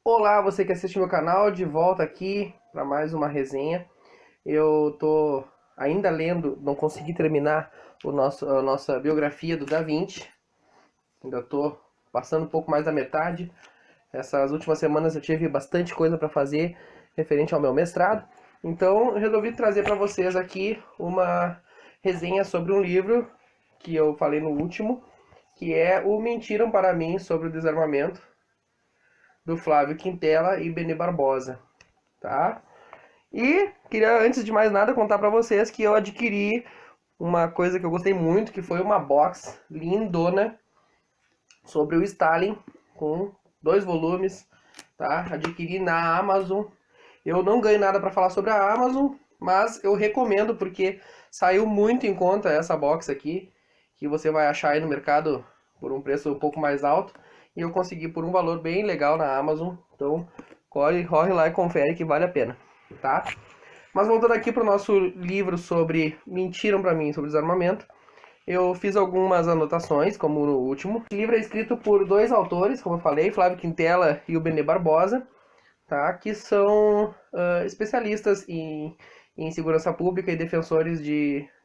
Olá, você que assiste meu canal, de volta aqui para mais uma resenha. Eu tô ainda lendo, não consegui terminar a nossa biografia do Da Vinci. Ainda tô passando um pouco mais da metade. Essas últimas semanas eu tive bastante coisa para fazer referente ao meu mestrado. Então eu resolvi trazer para vocês aqui uma resenha sobre um livro que eu falei no último, que é o Mentiram para Mim sobre o Desarmamento, do Flávio Quintela e Benê Barbosa, tá? E queria, antes de mais nada, contar pra vocês que eu adquiri uma coisa que eu gostei muito, que foi uma box lindona sobre o Stalin, com 2 volumes, tá? Adquiri na Amazon. Eu não ganho nada pra falar sobre a Amazon, mas eu recomendo porque saiu muito em conta essa box aqui, que você vai achar aí no mercado por um preço um pouco mais alto, e eu consegui por um valor bem legal na Amazon. Então, corre lá e confere que vale a pena, tá? Mas voltando aqui para o nosso livro sobre Mentiram para Mim sobre Desarmamento, eu fiz algumas anotações, como no último. O livro é escrito por 2 autores, como eu falei, Flávio Quintela e o Benê Barbosa, tá? Que são especialistas em segurança pública e defensores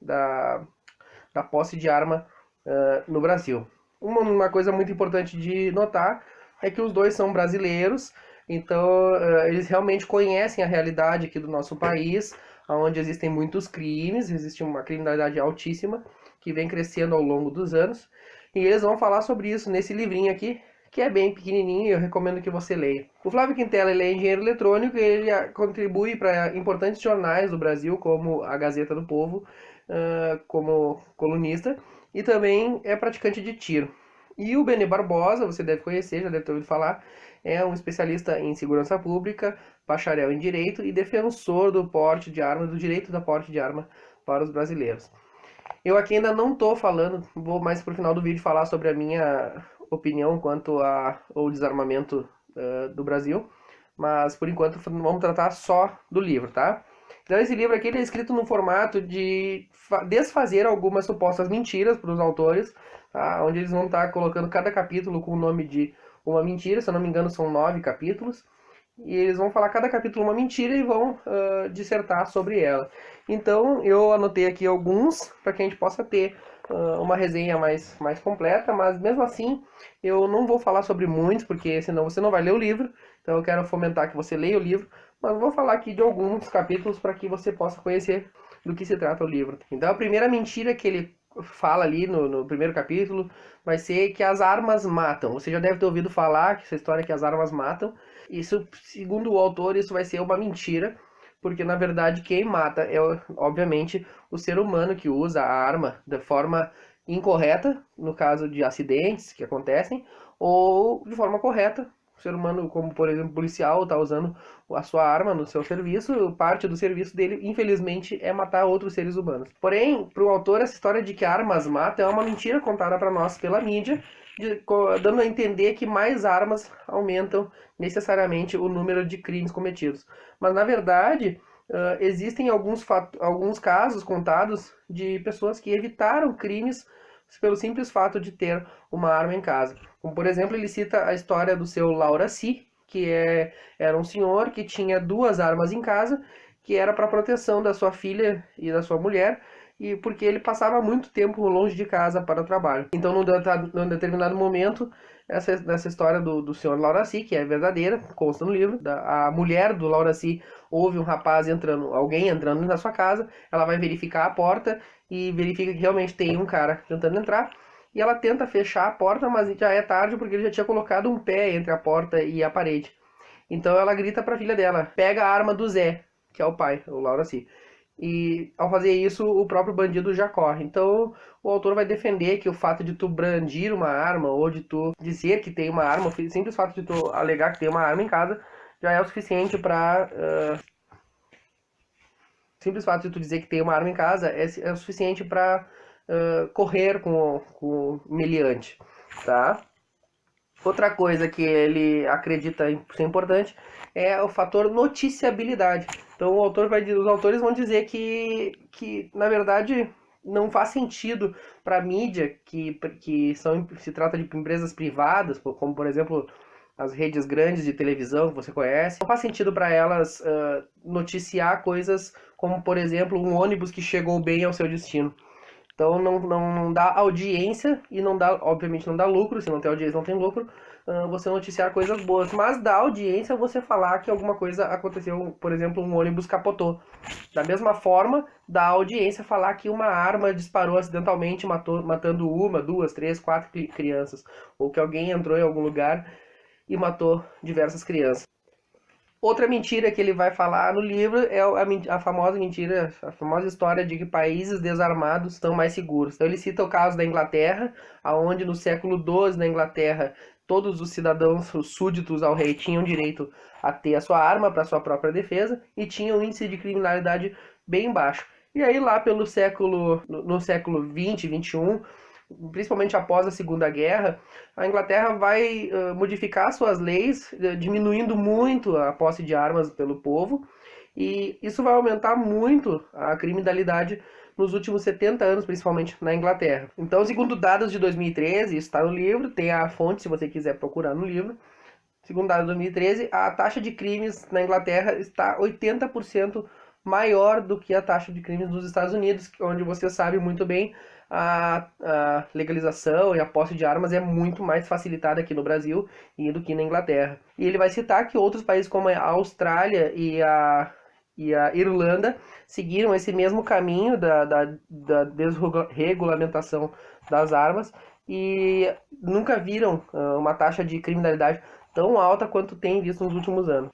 da posse de arma no Brasil. Uma coisa muito importante de notar é que os dois são brasileiros, então eles realmente conhecem a realidade aqui do nosso país, onde existem muitos crimes, existe uma criminalidade altíssima que vem crescendo ao longo dos anos, e eles vão falar sobre isso nesse livrinho aqui, que é bem pequenininho e eu recomendo que você leia. O Flávio Quintela ele é engenheiro eletrônico e ele contribui para importantes jornais do Brasil, como a Gazeta do Povo, como colunista, e também é praticante de tiro. E o Benê Barbosa, você deve conhecer, já deve ter ouvido falar, é um especialista em segurança pública, bacharel em direito e defensor do porte de arma, do direito da porte de arma para os brasileiros. Eu aqui ainda não estou falando, vou mais pro final do vídeo falar sobre a minha opinião quanto ao desarmamento do Brasil, mas por enquanto vamos tratar só do livro, tá? Então esse livro aqui ele é escrito no formato de desfazer algumas supostas mentiras para os autores, tá? Onde eles vão estar colocando cada capítulo com o nome de uma mentira, se eu não me engano são 9 capítulos, e eles vão falar cada capítulo uma mentira e vão dissertar sobre ela. Então eu anotei aqui alguns para que a gente possa ter uma resenha mais completa, mas mesmo assim eu não vou falar sobre muitos, porque senão você não vai ler o livro. Então eu quero fomentar que você leia o livro, mas vou falar aqui de alguns capítulos para que você possa conhecer do que se trata o livro. Então a primeira mentira que ele fala ali no primeiro capítulo vai ser que as armas matam. Você já deve ter ouvido falar que essa história que as armas matam. Isso, segundo o autor, isso vai ser uma mentira, porque na verdade quem mata é, obviamente, o ser humano que usa a arma de forma incorreta, no caso de acidentes que acontecem, ou de forma correta. O ser humano, como por exemplo, policial, está usando a sua arma no seu serviço, parte do serviço dele, infelizmente, é matar outros seres humanos. Porém, para o autor, essa história de que armas matam é uma mentira contada para nós pela mídia, dando a entender que mais armas aumentam necessariamente o número de crimes cometidos. Mas, na verdade, existem alguns casos contados de pessoas que evitaram crimes pelo simples fato de ter uma arma em casa. Como, por exemplo, ele cita a história do seu Lauracy, que era um senhor que tinha 2 armas em casa, que era para proteção da sua filha e da sua mulher, e porque ele passava muito tempo longe de casa para o trabalho. Então, num determinado momento, essa história do senhor Lauracy, que é verdadeira, consta no livro, a mulher do Lauracy ouve um rapaz alguém entrando na sua casa, ela vai verificar a porta e verifica que realmente tem um cara tentando entrar, e ela tenta fechar a porta, mas já é tarde porque ele já tinha colocado um pé entre a porta e a parede. Então ela grita para a filha dela, pega a arma do Zé, que é o pai, o Lauracy. E ao fazer isso, o próprio bandido já corre. Então o autor vai defender que o fato de tu brandir uma arma, ou de tu dizer que tem uma arma, o simples fato de tu alegar que tem uma arma em casa, já é o suficiente para... simples fato de tu dizer que tem uma arma em casa é o suficiente para correr com o meliante, tá? Outra coisa que ele acredita ser importante é o fator noticiabilidade. Então os autores vão dizer que na verdade não faz sentido para a mídia se trata de empresas privadas, como por exemplo as redes grandes de televisão que você conhece. Não faz sentido para elas noticiar coisas como, por exemplo, um ônibus que chegou bem ao seu destino. Então não dá audiência e não dá, obviamente não dá lucro, se não tem audiência não tem lucro, você noticiar coisas boas, mas dá audiência você falar que alguma coisa aconteceu, por exemplo, um ônibus capotou. Da mesma forma, dá audiência falar que uma arma disparou acidentalmente, matando uma, duas, três, quatro crianças, ou que alguém entrou em algum lugar e matou diversas crianças. Outra mentira que ele vai falar no livro é a famosa mentira, a famosa história de que países desarmados estão mais seguros. Então ele cita o caso da Inglaterra, onde no século XII na Inglaterra todos os cidadãos, os súditos ao rei, tinham direito a ter a sua arma para sua própria defesa e tinham um índice de criminalidade bem baixo. E aí lá no século 20, 21, principalmente após a Segunda Guerra, a Inglaterra vai modificar suas leis, diminuindo muito a posse de armas pelo povo, e isso vai aumentar muito a criminalidade nos últimos 70 anos, principalmente na Inglaterra. Então, segundo dados de 2013, isso está no livro, tem a fonte se você quiser procurar no livro, segundo dados de 2013, a taxa de crimes na Inglaterra está 80% maior do que a taxa de crimes nos Estados Unidos, onde você sabe muito bem a legalização e a posse de armas é muito mais facilitada aqui no Brasil do que na Inglaterra. E ele vai citar que outros países como a Austrália e a Irlanda seguiram esse mesmo caminho da desregulamentação das armas e nunca viram uma taxa de criminalidade tão alta quanto tem visto nos últimos anos.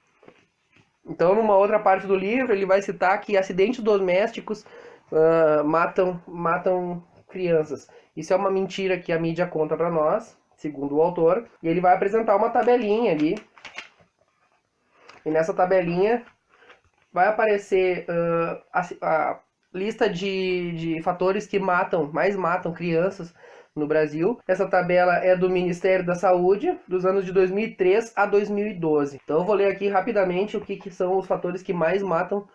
Então, numa outra parte do livro, ele vai citar que acidentes domésticos matam crianças. Isso é uma mentira que a mídia conta para nós, segundo o autor. E ele vai apresentar uma tabelinha ali. E nessa tabelinha vai aparecer a lista de fatores que mais matam crianças no Brasil. Essa tabela é do Ministério da Saúde, dos anos de 2003 a 2012. Então eu vou ler aqui rapidamente o que são os fatores que mais matam,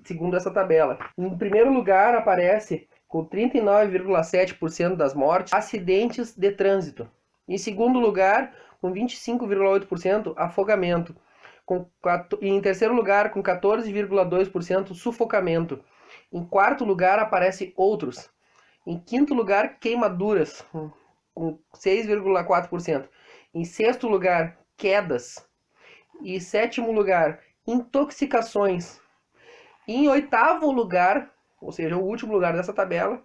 segundo essa tabela. Em primeiro lugar aparece, com 39,7% das mortes, acidentes de trânsito. Em segundo lugar, com 25,8%, afogamento. Em terceiro lugar, com 14,2%, sufocamento. Em quarto lugar, aparece outros. Em quinto lugar, queimaduras, com 6,4%. Em sexto lugar, quedas. E sétimo lugar, intoxicações. E em oitavo lugar, ou seja, o último lugar dessa tabela,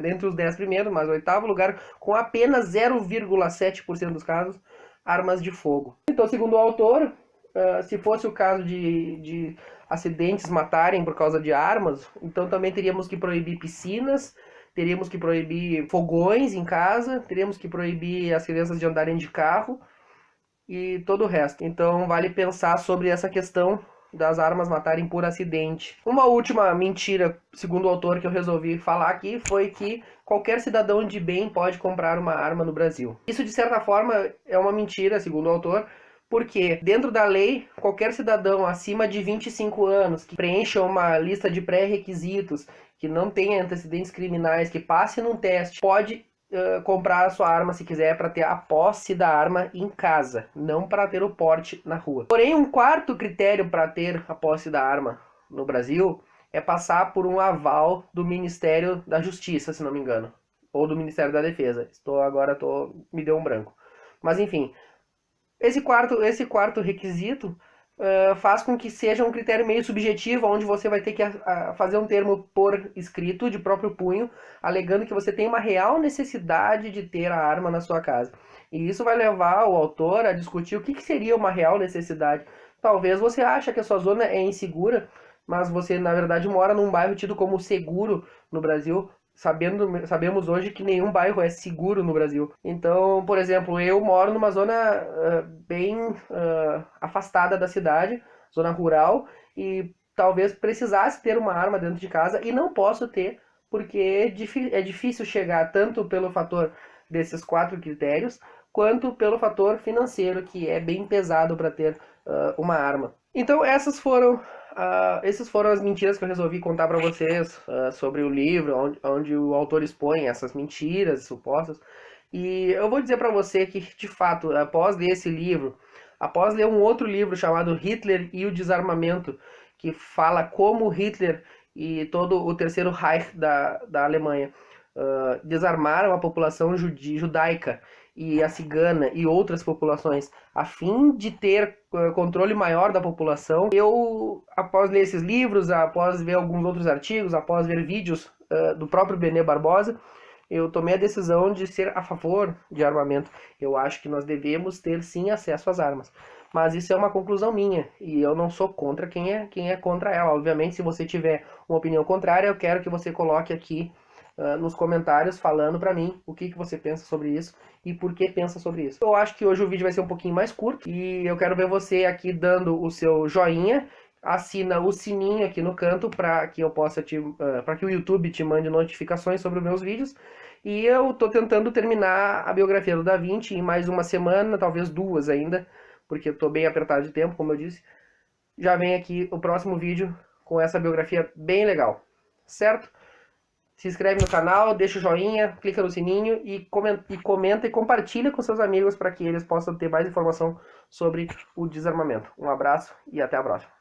dentre os 10 primeiros, mas o oitavo lugar, com apenas 0,7% dos casos, armas de fogo. Então, segundo o autor, se fosse o caso de acidentes matarem por causa de armas, então também teríamos que proibir piscinas, teríamos que proibir fogões em casa, teríamos que proibir as crianças de andarem de carro e todo o resto. Então vale pensar sobre essa questão das armas matarem por acidente. Uma última mentira, segundo o autor, que eu resolvi falar aqui, foi que qualquer cidadão de bem pode comprar uma arma no Brasil. Isso, de certa forma, é uma mentira, segundo o autor, porque dentro da lei, qualquer cidadão acima de 25 anos que preencha uma lista de pré-requisitos, que não tenha antecedentes criminais, que passe num teste, pode comprar a sua arma se quiser para ter a posse da arma em casa, não para ter o porte na rua. Porém, um quarto critério para ter a posse da arma no Brasil é passar por um aval do Ministério da Justiça, se não me engano, ou do Ministério da Defesa. Me deu um branco. Mas enfim, esse quarto requisito faz com que seja um critério meio subjetivo, onde você vai ter que fazer um termo por escrito, de próprio punho, alegando que você tem uma real necessidade de ter a arma na sua casa. E isso vai levar o autor a discutir o que seria uma real necessidade. Talvez você ache que a sua zona é insegura, mas você, na verdade, mora num bairro tido como seguro no Brasil. Sabemos hoje que nenhum bairro é seguro no Brasil. Então, por exemplo, eu moro numa zona bem afastada da cidade, zona rural, e talvez precisasse ter uma arma dentro de casa e não posso ter, porque é difícil chegar tanto pelo fator desses 4 critérios, quanto pelo fator financeiro, que é bem pesado para ter uma arma. Então, essas foram as mentiras que eu resolvi contar para vocês sobre o livro, onde o autor expõe essas mentiras supostas. E eu vou dizer para você que, de fato, após ler esse livro, Após ler um outro livro chamado Hitler e o Desarmamento, que fala como Hitler e todo o Terceiro Reich da Alemanha desarmaram a população judaica e a cigana e outras populações a fim de ter controle maior da população. Eu, após ler esses livros, após ver alguns outros artigos, após ver vídeos do próprio Benê Barbosa, eu tomei a decisão de ser a favor de armamento. Eu acho que nós devemos ter sim acesso às armas. Mas isso é uma conclusão minha, e eu não sou contra quem é contra ela. Obviamente, se você tiver uma opinião contrária, eu quero que você coloque aqui nos comentários falando pra mim o que você pensa sobre isso e por que pensa sobre isso. Eu acho que hoje o vídeo vai ser um pouquinho mais curto e eu quero ver você aqui dando o seu joinha, assina o sininho aqui no canto para que eu possa para que o YouTube te mande notificações sobre os meus vídeos. E eu tô tentando terminar a biografia do Da Vinci em mais uma semana, talvez 2 ainda, porque eu tô bem apertado de tempo, como eu disse. Já vem aqui o próximo vídeo com essa biografia bem legal, certo? Se inscreve no canal, deixa o joinha, clica no sininho e comenta e compartilha com seus amigos para que eles possam ter mais informação sobre o desarmamento. Um abraço e até a próxima.